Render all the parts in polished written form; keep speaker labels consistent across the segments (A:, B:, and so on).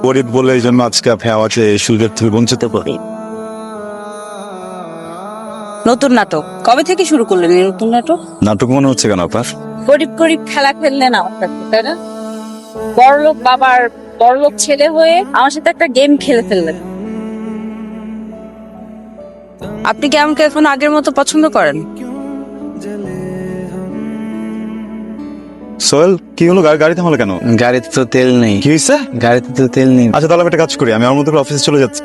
A: গরিব বলে এই জন্য আজকে আপনি আমাকে সুযোগ থেকে বঞ্চিত করি।
B: নতুন নাটক কবে থেকে শুরু করলেন এই নতুন নাটক?
A: নাটক মনে হচ্ছে কেন আপনার?
B: গরিব গরিব খেলা খেললেন আমার সাথে, তাই না? বড়লোক বাবার বড়লোক ছেলে হয়ে আমার সাথে একটা গেম খেলে ফেললেন। আপনি কি আমাকে এখন আগের মতো পছন্দ করেন?
A: সোহেল, কি হলো? গাড়ি থামালো কেন?
C: গাড়িতে তো তেল নেই।
A: কি হয়েছে?
C: গাড়িতে তো তেল নেই।
A: আচ্ছা তাহলে আমি একটা কাজ করি, আমি আমার মতো করে অফিসে চলে যাচ্ছি।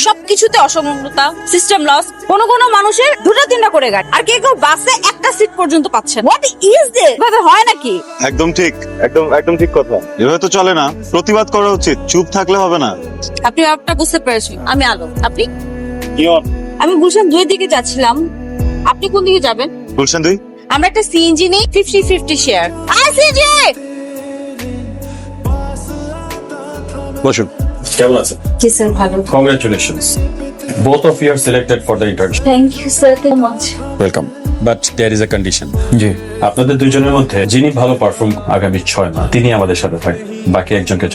B: সবকিছুতে অসমতা, সিস্টেম লস। কোন কোন মানুষের দুটো তিনটা করে গাড়ি, আর কেউ বাসে একটা সিট পর্যন্ত পাচ্ছে। What is this? ভাবে হয় নাকি?
A: একদম ঠিক, একদম ঠিক কথা। এভাবে তো চলে না, প্রতিবাদ করা উচিত, চুপ থাকলে হবে না।
B: আপনি ব্যাপারটা বুঝতে পেরেছেন। আমি আলো, আপনি?
A: ইয়ন।
B: আমি গুলশান 2 দিকে যাচ্ছিলাম, আপনি কোন দিকে যাবেন?
A: গুলশান 2।
B: আমরা একটা সিএনজি নেই, 50-50 শেয়ার। সিএনজি
A: বসুন।
D: কেমন আছেন?
B: জি স্যার, ভালো।
D: Congratulations. Both of you are selected for the internship.
B: Thank you sir, so much.
D: Welcome. But there is a condition.
C: জি।
D: আপনাদের দুজনের মধ্যে যিনি ভালো পারফর্ম আগামী 6 মাস তিনি আমাদের সাথে থাকবেন, বাকি একজনকে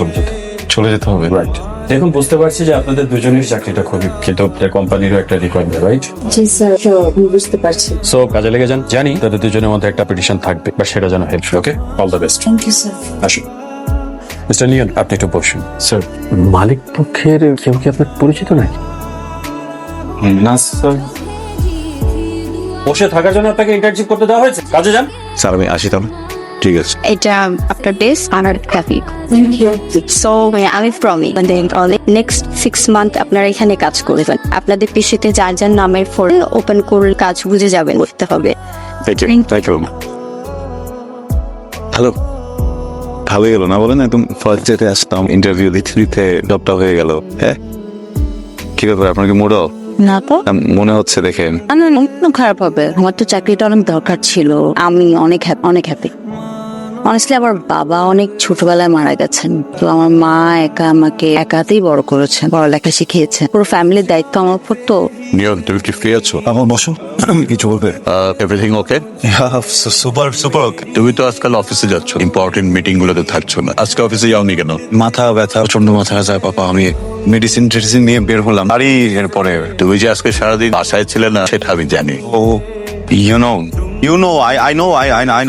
D: চলে যেতে হবে। রাইট। এখন বুঝতে পারছি যে আপনাদের দুজনের চাকরিটা খুবই কিন্তু কোম্পানিরও একটা রিকোয়ারমেন্ট, রাইট?
B: জি স্যার, আমি বুঝতে পারছি।
D: সো কাজে লেগে যান। জানি তাদের দুজনের মধ্যে একটা পিটিশন থাকবে, বা সেটা যেন help. Okay, all the best.
B: Thank you sir.
D: আসুন মিস্টার নিয়ন, আপনি একটু বসুন।
C: স্যার, মালিক পক্ষের কেউ কি আপনার পরিচিত নাকি?
D: না স্যার, বসে থাকার জন্য আপনাকে ইন্টার্নশিপ করতে দেওয়া হয়েছে। কাজে যান।
A: স্যার আমি আসি তাহলে। ঠিক আছে।
E: এটা আপনার ডেস্ক আর ক্যাফি।
B: Thank you.
E: সো আমি প্রমিস মানে নেক্সট 6 মান্থ আপনারা এখানে কাজ করবেন। আপনাদের পিসিতে যার যার নামের ফোন ওপেন করে কাজ বুঝে যাবেন, করতে হবে।
A: Thank you. হ্যালো, ভালোই গেল না বলেন? একদম ফার্স্ট ডেতে আসতাম, ইন্টারভিউ দিতে দিতে জবটা হয়ে গেল। হ্যাঁ, কি ব্যাপার, আপনার কি মুড অফ?
E: না তো,
A: মনে হচ্ছে দেখে।
E: না অন্য খারাপ হবে। আমার তো চাকরিটা অনেক দরকার ছিল, আমি অনেক হ্যাপি। অনেস্টলি আমার বাবা অনেক ছোটবেলায় মারা গেছেন, তো আমার মা আমাকে একাতেই বড় করেছেন, পড়ালেখা শিখিয়েছেন। পুরো ফ্যামিলির দায়িত্ব আমার উপর। তো
A: নিয়ন, তুমি কি ফ্রি আছো? আমার বসো। কিছু বলবে? Everything okay? Super okay. তুমি তো আজকাল অফিসে যাচ্ছ, ইম্পর্টেন্ট মিটিং গুলোতে থাকছো না। আজকে অফিসে যাওনি কেন? মাথা ব্যথা, প্রচন্ড মাথা ব্যথা পাপা। আমি মেডিসিন নিয়ে বের হলাম, আরে এরপরে তুমি যে আজকে সারাদিন বাসায় ছিলে না সেটা আমি জানি। Oh you know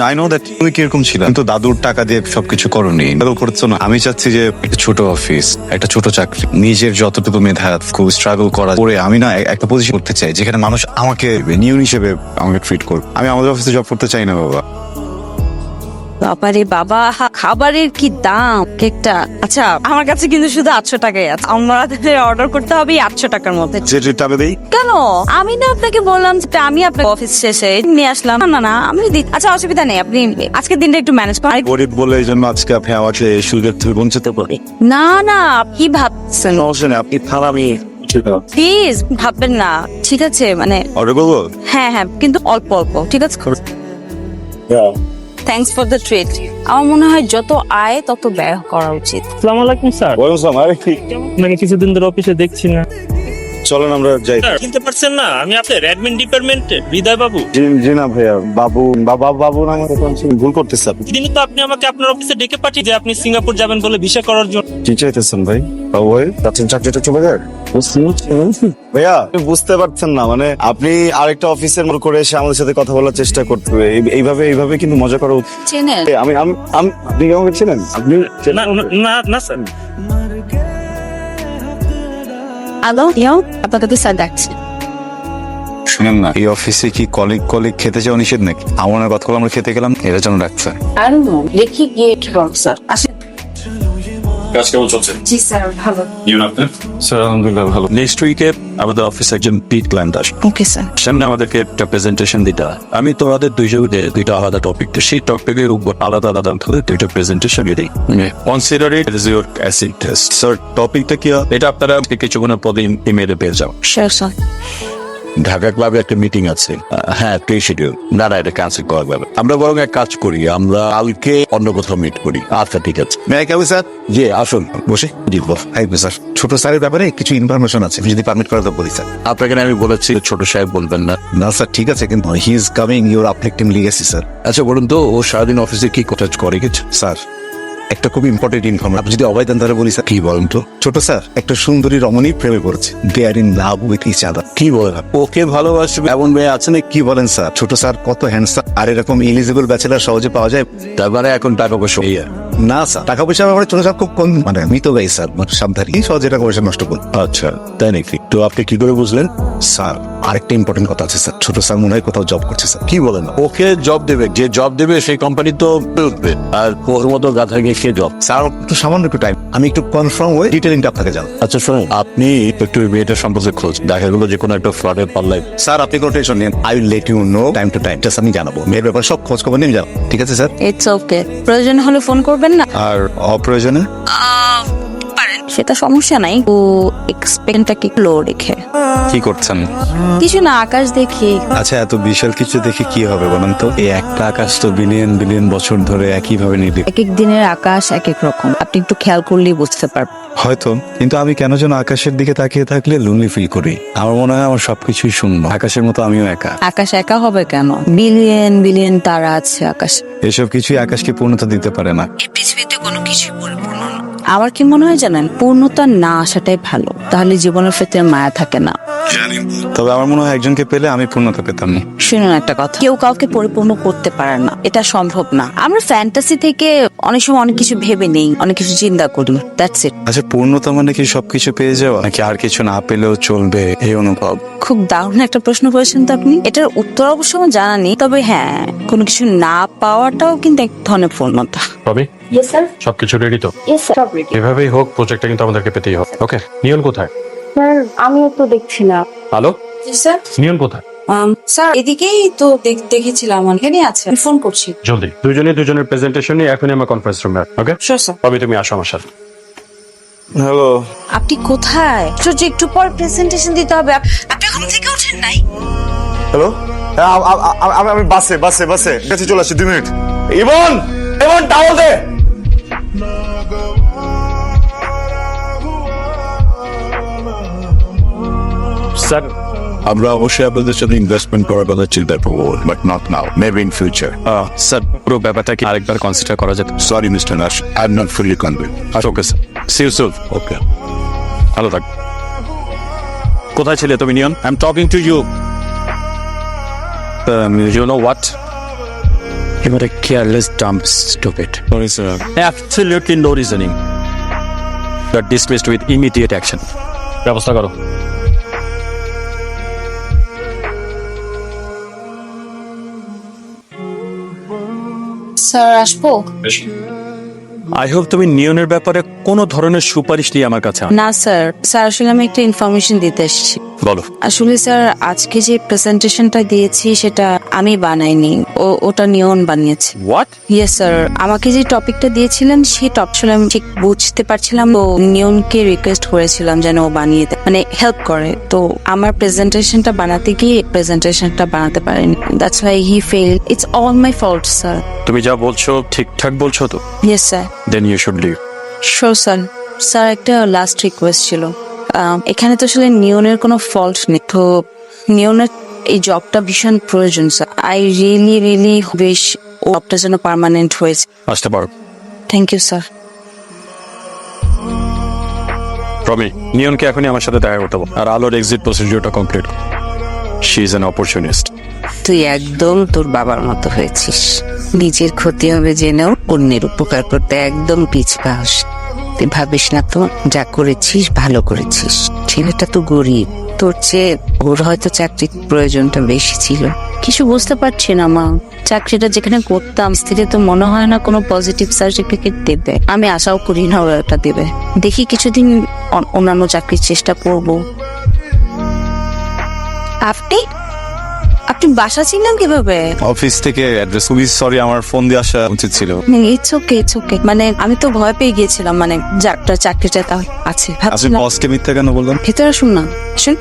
A: I know that তুমি কিরকম ছিল, কিন্তু দাদুর টাকা দিয়ে সবকিছু করনি, করছো না। আমি চাচ্ছি যে একটা ছোট অফিস, একটা ছোট চাকরি, নিজের যতটুকু মেধা খুব স্ট্রাগল করা করে আমি না একটা পজিশন করতে চাই যেখানে মানুষ আমাকে নিউ হিসেবে আমাকে ট্রিট করবে। আমি আমাদের অফিসে জব করতে চাই না বাবা।
B: বাবারে বাবা, খাবারের কি দাম কেকটা! আচ্ছা, আমার কাছে কিন্তু শুধু 800 টাকাই আছে। আমাদের অর্ডার করতে হবে 800 টাকার মধ্যে।
A: যে রেটটা দেই
B: কেন? আমি না আপনাকে বললাম যে আমি আপনার অফিস শেষে নিয়ে আসলাম। না আমি আচ্ছা, অসুবিধা নেই, আপনি আজকের দিনটা একটু ম্যানেজ করেন।
A: গরিব বলে এই জন্য আজকে আপনি আমাকে সুযোগ থেকে বঞ্চিত করি।
B: না কি ভাবছেন?
A: অবশ্যই আপনি থানামি
B: প্লিজ ভাববেন না, ঠিক আছে? মানে
A: অর্ডার করবো।
B: হ্যাঁ, কিন্তু অল্প ঠিক আছে? Thanks for the treat. আমার মনে হয় যত আয় তত ব্যয় করা উচিত।
F: আসসালামু আলাইকুম স্যার। আপনাকে কিছুদিন ধরে অফিসে দেখছি না।
A: চলেন আমরা যাই।
F: স্যার, চিনতে পারছেন না আমি আপনার অ্যাডমিন ডিপার্টমেন্টে হৃদয় বাবু।
A: জি না ভাইয়া, বাবু নাম ভুল করতেছে আপনি।
F: দিনে তো আপনি আমাকে আপনার অফিসে ডেকে পাঠিয়ে যে আপনি সিঙ্গাপুর যাবেন বলে ভিসা করার জন্য।
A: কি চাইতেছেন ভাই? বাবু ভাই যাচ্ছেন চাকরিটা চলে যায় ভাইয়া, আপনি বুঝতে পারছেন না, মানে আপনি আরেকটা অফিসের মতো করে এসে আমাদের সাথে কথা বলার চেষ্টা করতে হবে। এইভাবে কিন্তু মজা করা উচিত।
B: চেনেন?
A: আমি আপনি কি আমাকে চেনেন? আপনি
F: না স্যার।
E: হ্যালো, আপনাকে তো স্যার ডাকছে।
A: শুনেন না, এই অফিসে কি কলিগ খেতে যাওয়া নিষেধ নাকি? আমার কথা বলে আমরা খেতে গেলাম, এর জন্য ডাকছে।
B: I don't know, দেখি গিয়ে রং স্যার। আসেন।
D: কাজ কেমন চলছে?
B: জি স্যার, ভালো।
D: নিয়ন, আপনার?
A: স্যার আলহামদুলিল্লাহ ভালো। নেক্সট উইকে আমাদের অফিসে একজন বিগ ক্লায়েন্ট আসবে।
E: Okay sir.
D: সামনে আমাদেরকে একটা প্রেজেন্টেশন দিতে হয়। আমি তোমাদের দুইটা আলাদা টপিক, সেই টপিকের উপর আলাদা দুইটা প্রেজেন্টেশন দিই। Consider it is your acid test. Sir টপিকটা কি? এটা আপনারা কিছুক্ষণের পরে ইমেইলে পেয়ে যাও।
E: Sure sir.
A: ঢাকা ক্লাবে একটা মিটিং আছে। হ্যাঁ, শিডিউল। না এটা ক্যান্সেল করা যাবে। আমরা বরং এক কাজ করি, আমরা কালকে অন্য কোথাও মিট করি। আচ্ছা ঠিক আছে।
G: স্যার
A: জি আসুন,
G: বসে
A: দিব।
G: স্যার ছোট স্যারের ব্যাপারে কিছু ইনফরমেশন আছে, যদি পারমিট করা তো বলি স্যার।
A: আপনাকে আমি বলেছি ছোট সাহেব বলবেন না।
G: না স্যার ঠিক আছে, কিন্তু he is coming your uplifting legacy sir.
A: আচ্ছা বলুন তো, ও সারাদিন অফিসে কি কাজ করে কিছু?
G: স্যার একটা খুব ইম্পর্টেন্ট ইনফরমেশন, আপনি যদি অবাই দেন তাহলে বলি স্যার।
A: কি বলেন তো?
G: ছোট স্যার একটা সুন্দরী রমণী প্রেমে পড়ছে, they are in love with each other.
A: কি বলেন? ওকে ভালোবাসবে এমন মেয়ে আছে না?
G: কি বলেন স্যার? ছোট স্যার কত হ্যান্ডসাম, আর এরকম এলিজিবল ব্যাচেলার সহজে পাওয়া যায়?
A: তার মানে এখন টাকা পয়সা
G: না স্যার, টাকা পয়সা ব্যাপারে ছোট স্যার খুব কম, মানে মৃত গাই স্যার, সাবধানী সহজে টাকা পয়সা নষ্ট করুন।
A: আচ্ছা তাই নাকি? তো আপনি কি করে বুঝলেন?
G: স্যার আরেকটা ইম্পর্টেন্ট কথা আছে স্যার, ছোট স্যার মনে হয় কোথাও জব করছে স্যার।
A: কি বলেন? ওকে জব দেবে? যে জব দেবে সেই কোম্পানি তো উঠবে, আর ওর মতো গাধা গিয়ে কে জব?
G: স্যার একটু সামান্য একটু টাইম, আমি একটু কনফার্ম হয়ে ডিটেলিংটা আপনাকে জানাবো।
A: আচ্ছা শোনেন, আপনি একটু মেয়েটার সম্পর্কে খোঁজ, দেখা গেলো যে কোনো একটা ফ্রডের পাল্লায়।
G: স্যার আপনি কোনো টেনশন নেন, I will let you know time to time, just আমি জানাবো মেয়ের ব্যাপারে সব খোঁজ খবর নিয়ে জানাবো। ঠিক আছে স্যার?
E: ইটস ওকে, প্রয়োজন হলে ফোন করবেন না?
G: আর অপ্রয়োজনে
E: সেটা সমস্যা নাই, ও এক্সপেক্টটাকে লো রেখে।
C: কি করছেন?
E: কিছু না, আকাশ দেখি।
G: আচ্ছা এত বিশাল কিছু দেখে কি হবে বলেন তো?
C: এই একটা আকাশ তো বিলিয়ন বিলিয়ন বছর ধরে একইভাবে নির্দেশ।
E: এক এক দিনের আকাশ এক এক রকম, আপনি একটু খেয়াল করলেই বুঝতে পারবেন।
C: হয়তো, কিন্তু আমি কেন যেন আকাশের দিকে তাকিয়ে থাকলে লোনলি ফিল করি। আমার মনে হয় আমার সবকিছুই শূন্য, আকাশের মতো আমিও একা।
E: আকাশ একা হবে কেন? বিলিয়ন বিলিয়ন তারা আছে আকাশ।
C: এসব কিছুই আকাশকে পূর্ণতা দিতে পারে না।
E: এই পৃথিবীতে কোনো কিছুই পরিপূর্ণ না। আমার কি মনে হয় জানেন, পূর্ণতা না আসাটাই ভালো, তাহলে জীবনের ক্ষেত্রে মায়া থাকে না।
C: তবে আমার মনে হয় একজনকে পেলে আমি পূর্ণতা পেতাম না।
E: শুনুন একটা কথা, কেউ কাউকে পরিপূর্ণ করতে পারে না, এটা সম্ভব না। আমরা ফ্যান্টাসি থেকে অনেক সময় অনেক কিছু ভেবে নেই, অনেক কিছু চিন্তা করি, দ্যাটস ইট।
C: আচ্ছা পূর্ণতা মানে কি সবকিছু পেয়ে যাওয়া, নাকি আর কিছু না পেলেও চলবে এই অনুভব?
E: খুব দারুণ একটা প্রশ্ন করেছেন তো আপনি। এটার উত্তর অবশ্য আমার জানা নেই, তবে হ্যাঁ, কোনো কিছু না পাওয়াটাও কিন্তু এক ধরনের পূর্ণতা।
D: রবি,
H: ইয়েস স্যার।
D: সবকিছু রেডি তো?
H: ইয়েস স্যার, সব রেডি।
D: এভাবেই হোক, প্রজেক্টটা কিন্তু আমাদেরকে পেতেই হবে। ওকে, নিয়ন কোথায়?
H: স্যার আমিও তো দেখছি না।
D: হ্যালো,
B: স্যার
D: নিয়ন কোথায়?
B: স্যার এদিকেই তো দেখেছিলাম, এখানে আছে, আমি ফোন করছি।
D: জলদি দুজনের প্রেজেন্টেশন নিয়ে এখনই আমার কনফারেন্স রুমে। Okay
B: sure sir.
D: রবি, তুমি আসো আমার সাথে।
C: হ্যালো,
B: আপনি কোথায়? একটু পর প্রেজেন্টেশন দিতে হবে, আপনি ঘুম থেকে ওঠেন নাই?
I: হ্যালো, আমি বাসে কাছে চলে আসছি, 2 মিনিট। ইমন টাওয়াল দে।
D: স্যার,
A: আমরা অবশ্যই আপনাদের সাথে ইনভেস্টমেন্ট করার কথা চিন্তা করবো, but not now, maybe in future.
C: Sir পুরো ব্যাপারটা কি আরেকবার কনসিডার করা যেত?
A: Sorry mister Nash, I am not fully convinced.
D: Okay sir, see you soon.
A: Okay,
D: ভালো থাক। কোথায় ছিলে তুমি Neon? I am talking to you. You know what?
C: You were a careless, dumb, stupid.
D: Sorry, sir. Absolutely no reasoning. You are dismissed with immediate action. ব্যবস্থা করো।
B: Sir আসবো?
D: I hope তুমি নিয়নের ব্যাপারে কোনো ধরনের সুপারিশ নিয়ে আমার কাছে
E: না স্যার, আসলে আমি একটা ইনফরমেশন দিতে এসেছি।
D: বলো।
E: আসলে স্যার, আজকে যে প্রেজেন্টেশনটা দিয়েছি সেটা আমি বানাইনি, ওটা নিয়ন বানিয়েছে।
D: হোয়াট?
E: ইয়েস স্যার, আমাকে যে টপিকটা দিয়েছিলেন সেই টপিক আমি ঠিক বুঝতে পারছিলাম, তো নিয়নকে রিকোয়েস্ট করেছিলাম যেন ও বানিয়ে দেয়, মানে হেল্প করে। তো আমার প্রেজেন্টেশনটা বানাতে গিয়ে প্রেজেন্টেশনটা বানাতে পারেনি, that's why he fail. It's all my fault sir.
D: তুমি যা বলছো ঠিকঠাক বলছো তো?
E: Yes sir.
D: Then you should leave.
E: Sure sir. Sir একটা লাস্ট রিকোয়েস্ট ছিল, এখানে তো আসলে নিয়নের কোনো ফল্ট নেই, তো নিয়নের এই জবটা ভীষণ প্রয়োজন স্যার। আই রিয়েলি উইশ ও জবটা যেন পার্মানেন্ট হয়েছে।
D: আসতে পারো।
E: Thank you sir.
D: রমি, নিয়নকে এখনই আমার সাথে দেখা করতে বলো, আর আলোর এক্সিট প্রসিডিউরটা complete. She is an opportunist.
E: তুই একদম তোর বাবার মতো হয়েছিস, নিজের ক্ষতি হবে জেনেও অন্যের উপকার করতে একদম পিছপাস। তুই ভাবিস না তো, যা করেছিস ভালো করেছিস। ছেলেটা তো গরিব, তোর চেয়ে ওর হয়তো চাকরির প্রয়োজনটা বেশি ছিল। কিছু বুঝতে পারছি না মা, চাকরিটা যেখানে করতাম স্থিরে তো মনে হয় না কোনো পজিটিভ সার্টিফিকেট দেবে। আমি আশাও করি না ওরা এটা দেবে। দেখি কিছুদিন অন্যান্য চাকরির চেষ্টা করব। আপনি বাসা চিনলেন কিভাবে?
C: অফিস থেকে অ্যাড্রেস। খুবই সরি, আমার ফোন দিয়ে আসা উচিত ছিল।
E: It's okay. মানে আমি তো ভয় পেয়ে গিয়েছিলাম, মানে চাকরিটা আছে
C: আপনি
E: ভাবছিলাম।
C: বসকে মিথ্যা কেন বললেন?
E: ভেতরে আসুন না, আসুন।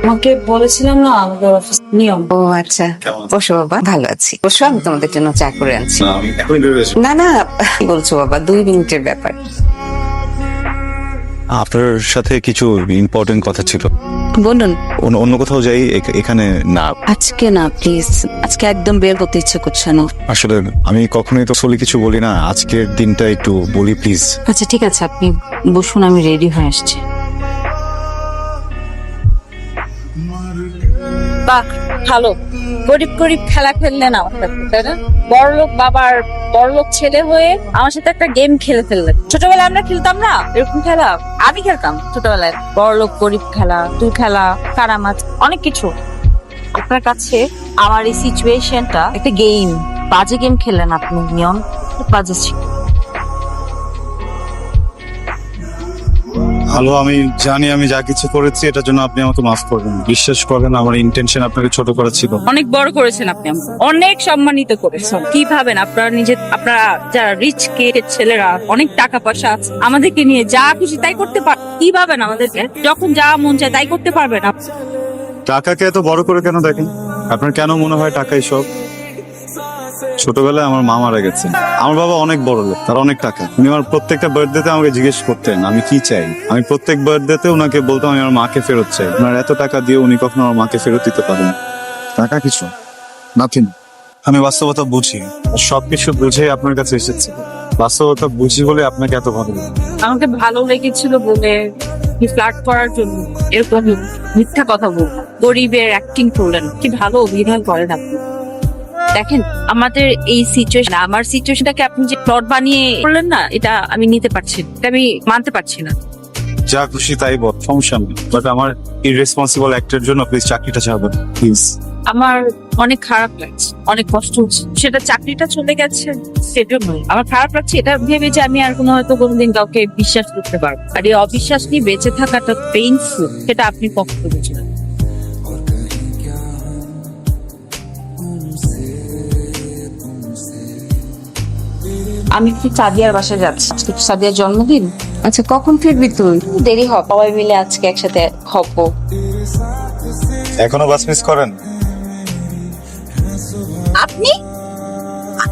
B: আমাকে বলেছিলাম না আমাদের অফিস নিয়ম।
J: ও আচ্ছা, বসো বাবা, ভালো আছি। বসো, আমি তোমাদের জন্য চা করে আনছি।
C: আমি এখনই বেরোয়েছি।
J: না না, কি বলছো বাবা, 2 মিনিটের ব্যাপার।
C: আপনার সাথে কিছু ইম্পর্টেন্ট কথা ছিল।
E: বলুন।
C: অন্য কোথাও যাই, এখানে না।
E: আজকে না প্লিজ, আজকে একদম বের করতে ইচ্ছে করছে না।
C: আসলে আমি কখনোই তো আসলে কিছু বলি না, আজকের দিনটা একটু বলি প্লিজ।
E: আচ্ছা ঠিক আছে, আপনি বসুন, আমি রেডি হয়ে আসছি।
B: বাহ, ভালো। গরিব গরিব খেলা খেললে না আমার সাথে, তাই না? বড়লোক বাবার বড়লোক ছেলে হয়ে আমার সাথে একটা গেম খেলে ফেললেন। ছোটবেলায় আমরা খেলতাম না এরকম খেলা, আমি খেলতাম ছোটবেলায়। বড়লোক গরিব খেলা, তুই খেলা, কারামাছ, অনেক কিছু। আপনার কাছে আমার এই সিচুয়েশনটা একটা গেম, বাজে গেম খেললেন আপনি। নিয়ম বাজে ছিল।
C: হ্যালো, আমি জানি আমি যা কিছু করেছি এটার জন্য আপনি আমাকে মাফ করবেন। বিশ্বাস করেন, আমার ইন্টেনশন আপনাকে ছোট করা ছিল।
B: অনেক বড় করেছেন আপনি, আমাকে অনেক সম্মানিত করেছেন। কি ভাবেন আপনারা আপনারা যারা রিচ কেটের ছেলেরা, অনেক টাকা পয়সা আছে, আমাদেরকে নিয়ে যা খুশি তাই করতে পার? কি ভাবেন আমাদেরকে? যখন যা মন চায় তাই করতে পারবেন?
C: টাকাকে এত বড় করে কেন দেখেন? আপনার কেন মনে হয় টাকাই সব? ছোটবেলায় আমার মা মারা গেছে। আমার বাবা অনেক বড় লোক, তার অনেক টাকা। উনি আমার প্রত্যেকটা বার্থডেতে আমাকে জিজ্ঞেস করতেন আমি কি চাই। আমি প্রত্যেক বার্থডেতে ওনাকে বলতাম আমি আমার মাকে ফেরত চাই। ওনার এত টাকা দিয়ে উনি কখনো আমার মাকে ফেরত দিতে পারেন। টাকা কিছু নাথিং। আমি বাস্তবতা বুঝি, সবকিছু বুঝে আপনার কাছে এসেছি। বাস্তবতা বুঝি বলে আপনাকে এত ভালো লাগে।
B: আমাকে ভালো লেগেছিল বলে ফ্লার্ট করার জন্য এরকম মিথ্যা কথা বললেন, গরিবের অ্যাক্টিং করলেন। কি ভালো অভিনয় করেন আপনি। দেখেন আমাদের এই সিচুয়েশন, আমার সিচুয়েশনটাকে আপনি যে প্লট বানিয়ে করলেন না, এটা আমি নিতে পারছি না, এটা আমি মানতে পারছি না।
C: যা খুশি তাই বল, সমস্যা নেই। বাট আমার ইররেসপন্সিবল অ্যাক্টের জন্য প্লিজ চাকরিটা ছাড়বেন প্লিজ।
B: আমার অনেক খারাপ লাগছে, অনেক কষ্ট হচ্ছে। সেটা চাকরিটা চলে গেছে সেজন্য আমার খারাপ লাগছে। এটা ভেবে যে আমি আর হয়তো কোনোদিন কাউকে বিশ্বাস করতে পারবো, আর এই অবিশ্বাস নিয়ে বেঁচে থাকাটা পেইনফুল, সেটা আপনি কখনো বুঝবেন। আমি একটু সাদিয়ার বাসায় যাচ্ছি, আজকে একটু সাদিয়ার জন্মদিন।
J: আচ্ছা, কখন ফিরবি তুই?
B: দেরি হবে, সবাই মিলে আজকে একসাথে খাবো।
C: এখনো বাস মিস করেন?
B: আপনি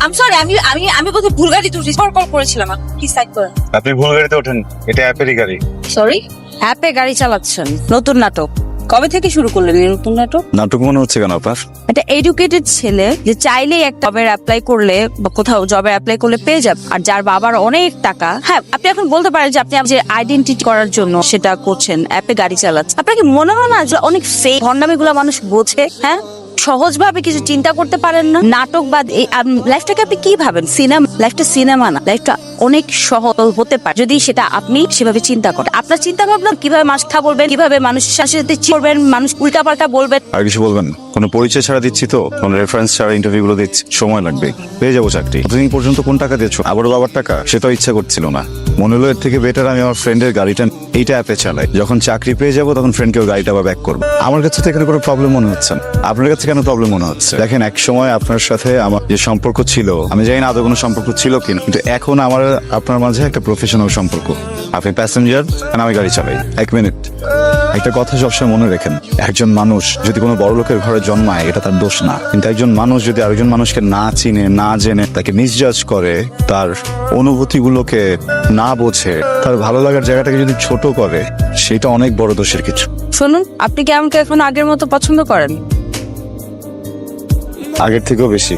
B: আমি সরি, আমি আমি আমি বোধহয় ভুল গাড়িতে উঠেছি, কল করেছিলাম। কি সাইড করেন।
C: আপনি ভুল গাড়িতে ওঠেন, এটা অ্যাপেরই গাড়ি।
B: সরি, অ্যাপে গাড়ি চালাচ্ছেন। নতুন নাটক কবে থেকে শুরু করলেন এই নতুন নাটক?
C: নাটক মনে হচ্ছে কেন আপনার?
B: একটা এডুকেটেড ছেলে যে চাইলেই একটা জবের অ্যাপ্লাই করলে বা কোথাও জবের অ্যাপ্লাই করলে পেয়ে যাবে, আর যার বাবার অনেক টাকা। হ্যাঁ, আপনি এখন বলতে পারেন যে আপনি যে আইডেন্টিটি করার জন্য সেটা করছেন, অ্যাপে গাড়ি চালাচ্ছেন। আপনার কি মনে হয় না যে অনেক ফেক ভন্ডামিগুলো মানুষ বোঝে? হ্যাঁ, সহজভাবে কিছু চিন্তা করতে পারেন না? নাটক বা লাইফটাকে আপনি কি ভাবেন? সিনেমা, লাইফটা সিনেমা না, লাইফটা অনেক সহজ হতে পারে যদি সেটা আপনি সেভাবে চিন্তা করেন। আপনার চিন্তা ভাবনা কিভাবে মানুষ কথা বলবেন, কিভাবে মানুষের সাথে করবেন, মানুষ উল্টা পাল্টা বলবেন।
C: আর কিছু বলবেন? কোনো পরিচয় ছাড়া দিচ্ছি তো, কোনো রেফারেন্স ছাড়া ইন্টারভিউ গুলো দিচ্ছি, সময় লাগবে, পেয়ে যাবো চাকরি। এতদিন পর্যন্ত কোন টাকা দিয়েছো? আবারও বাবার টাকা? সেটাও ইচ্ছা করছিল না। মনে হলো এর থেকে বেটার আমি আমার ফ্রেন্ডের গাড়িটা এইটা অ্যাপে চালাই। যখন চাকরি পেয়ে যাবো তখন ফ্রেন্ডকেও গাড়িটা আবার ব্যাক করবো। আমার কাছে তো এখানে কোনো প্রবলেম মনে হচ্ছে না। আপনার কাছে কেন প্রবলেম মনে হচ্ছে? দেখেন, এক সময় আপনার সাথে আমার যে সম্পর্ক ছিল, আমি জানি না আদৌ কোনো সম্পর্ক ছিল কিনা, কিন্তু এখন আমার আপনার মাঝে একটা প্রফেশনাল সম্পর্ক। আপনি প্যাসেঞ্জার আর আমি গাড়ি চালাই। 1 মিনিট, একটা কথা সবসময় মনে রাখেন, একজন মানুষ যদি কোনো বড় লোকের ঘরে জন্মায় এটা তার দোষ না, কিন্তু একজন মানুষ যদি আরেকজন মানুষকে না চিনে, না জেনে, তাকে মিসজাজ করে, তার অনুভূতিগুলোকে না বোঝে, তার ভালো লাগার জায়গাটাকে যদি ছোট করে, সেটা অনেক বড় দোষের কিছু।
B: শুনুন, আপনি কি আমাকে এখন আগের মতো পছন্দ করেন?
C: আগের থেকেও বেশি।